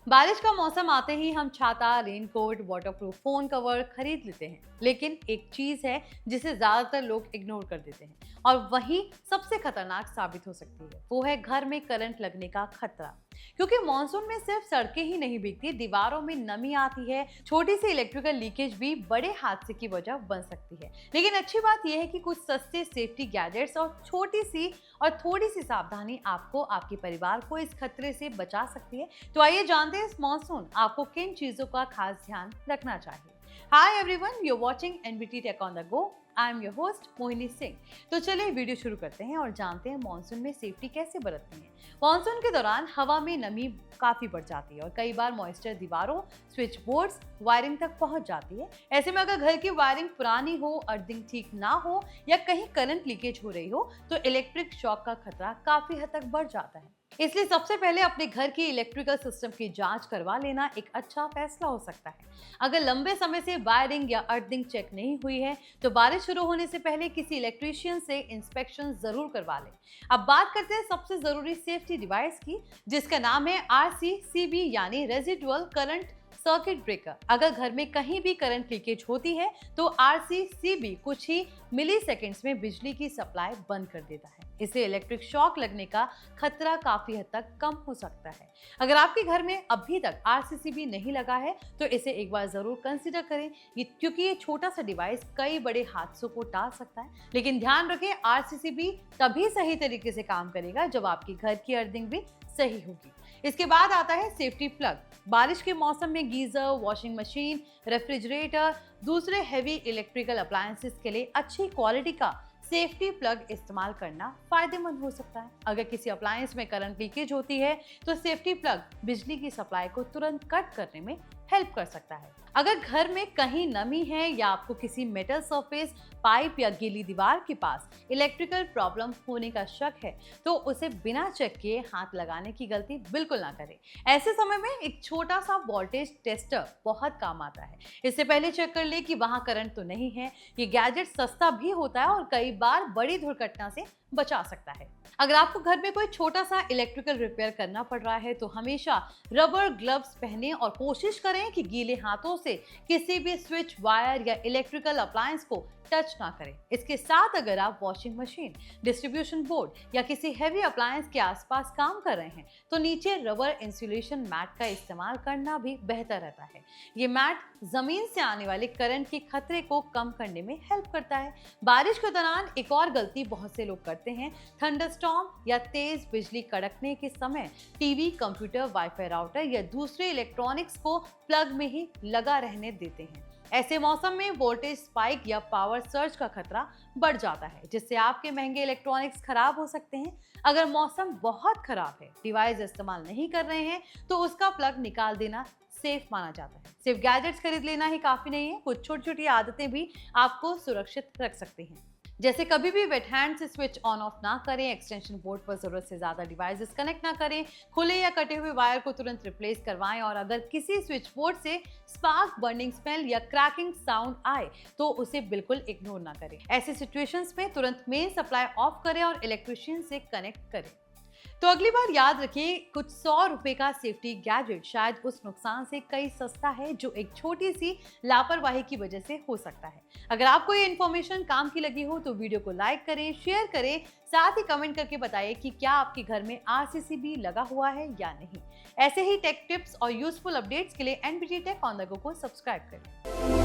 बारिश का मौसम आते ही हम छाता, रेनकोट, वाटरप्रूफ फोन कवर खरीद लेते हैं। लेकिन एक चीज है जिसे ज्यादातर लोग इग्नोर कर देते हैं और वही सबसे खतरनाक साबित हो सकती है। वो है घर में करंट लगने का खतरा। क्योंकि मॉनसून में सिर्फ सड़कें ही नहीं भीगती, दीवारों में नमी आती है। छोटी सी इलेक्ट्रिकल लीकेज भी बड़े हादसे की वजह बन सकती है। लेकिन अच्छी बात यह है कि कुछ सस्ते सेफ्टी गैजेट्स और छोटी सी और थोड़ी सी सावधानी आपको, आपके परिवार को इस खतरे से बचा सकती है। तो आइए जानते हैं इस मॉनसून आपको किन चीजों का खास ध्यान रखना चाहिए। Hi everyone, you are watching NBT tech on the go. I am your host Mohini Singh. तो चलिए वीडियो शुरू करते हैं और जानते हैं मॉनसून में सेफ्टी कैसे बरतनी है। मॉनसून के दौरान हवा में नमी काफी बढ़ जाती है और कई बार मॉइस्चर दीवारों, स्विच बोर्ड्स, वायरिंग तक पहुंच जाती है। ऐसे में अगर घर की वायरिंग पुरानी हो, अर्थिंग ठीक ना हो या कहीं करंट लीकेज हो रही हो तो इलेक्ट्रिक शॉक का खतरा काफी हद तक बढ़ जाता है। इसलिए सबसे पहले अपने घर की इलेक्ट्रिकल सिस्टम की जांच करवा लेना एक अच्छा फैसला हो सकता है। अगर लंबे समय से वायरिंग या अर्थिंग चेक नहीं हुई है तो बारिश शुरू होने से पहले किसी इलेक्ट्रीशियन से इंस्पेक्शन जरूर करवा लें। अब बात करते हैं सबसे जरूरी सेफ्टी डिवाइस की, जिसका नाम है RCCB यानी रेजिडुअल करंट सर्किट ब्रेकर। अगर घर में कहीं भी करंट लीकेज होती है तो RCCB कुछ ही मिली सेकेंड्स में बिजली की सप्लाई बंद कर देता है। इससे इलेक्ट्रिक शॉक लगने का खतरा काफी हद तक कम हो सकता है। अगर आपके घर में अभी तक RCCB नहीं लगा है तो इसे एक बार जरूर कंसीडर करें, क्योंकि ये छोटा सा डिवाइस कई बड़े हादसों को टाल सकता है। लेकिन ध्यान रखें, RCCB तभी सही तरीके से काम करेगा जब आपके घर की अर्थिंग भी सही होगी। इसके बाद आता है सेफ्टी प्लग। बारिश के मौसम में गीजर, वॉशिंग मशीन, रेफ्रिजरेटर, दूसरे हेवी इलेक्ट्रिकल अप्लायंसेस के लिए अच्छी क्वालिटी का सेफ्टी प्लग इस्तेमाल करना फायदेमंद हो सकता है। अगर किसी अप्लायंस में करंट लीकेज होती है तो सेफ्टी प्लग बिजली की सप्लाई को तुरंत कट करने में हेल्प कर सकता है। अगर घर में कहीं नमी है या आपको किसी मेटल सरफेस, पाइप या गीली दीवार के पास इलेक्ट्रिकल प्रॉब्लम होने का शक है तो उसे बिना चेक किए हाथ लगाने की गलती बिल्कुल ना करें। ऐसे समय में एक छोटा सा वोल्टेज टेस्टर बहुत काम आता है। इससे पहले चेक कर ले कि वहां करंट तो नहीं है। ये गैजेट सस्ता भी होता है और कई बार बड़ी दुर्घटना से बचा सकता है। अगर आपको घर में कोई छोटा सा इलेक्ट्रिकल रिपेयर करना पड़ रहा है तो हमेशा रबर ग्लव्स पहनें और कोशिश करें कि गीले हाथों से किसी भी स्विच, वायर या इलेक्ट्रिकल अप्लायंस को टच ना करें। इसके साथ अगर आप वॉशिंग मशीन, डिस्ट्रीब्यूशन बोर्ड या किसी हैवी अप्लायंस के आसपास काम कर रहे हैं तो नीचे रबर इंसुलेशन मैट का इस्तेमाल करना भी बेहतर रहता है। ये मैट जमीन से आने वाले करंट के खतरे को कम करने में हेल्प करता है। बारिश के दौरान एक और गलती बहुत से लोग करते हैं, थंडरस्टॉर्म या तेज बिजली कड़कने के समय टीवी, कंप्यूटर, वाईफाई राउटर या दूसरे इलेक्ट्रॉनिक्स को प्लग में ही लगा रहने देते हैं। ऐसे मौसम में वोल्टेज स्पाइक या पावर सर्ज का खतरा बढ़ जाता है, जिससे आपके महंगे इलेक्ट्रॉनिक्स खराब हो सकते हैं। अगर मौसम बहुत खराब है, डिवाइस इस्तेमाल नहीं कर रहे हैं तो उसका प्लग निकाल देना सेफ माना जाता है। सिर्फ गैजेट्स खरीद लेना ही काफी नहीं है, कुछ छोटी छोटी आदतें भी आपको सुरक्षित रख सकती हैं। जैसे कभी भी वेट हैंड से स्विच ऑन ऑफ ना करें, एक्सटेंशन बोर्ड पर जरूरत से ज्यादा डिवाइसेस कनेक्ट ना करें, खुले या कटे हुए वायर को तुरंत रिप्लेस करवाएं और अगर किसी स्विच बोर्ड से स्पार्क, बर्निंग स्मेल या क्रैकिंग साउंड आए तो उसे बिल्कुल इग्नोर ना करें। ऐसे सिचुएशंस में तुरंत मेन सप्लाई ऑफ करें और इलेक्ट्रिशियन से कनेक्ट करें। तो अगली बार याद रखिए, कुछ 100 रुपए का सेफ्टी गैजेट शायद उस नुकसान से कई सस्ता है जो एक छोटी सी लापरवाही की वजह से हो सकता है। अगर आपको ये इन्फॉर्मेशन काम की लगी हो तो वीडियो को लाइक करें, शेयर करें, साथ ही कमेंट करके बताइए कि क्या आपके घर में RCCB लगा हुआ है या नहीं। ऐसे ही टेक टिप्स और यूजफुल अपडेट्स के लिए NBT tech on the go को सब्सक्राइब करें।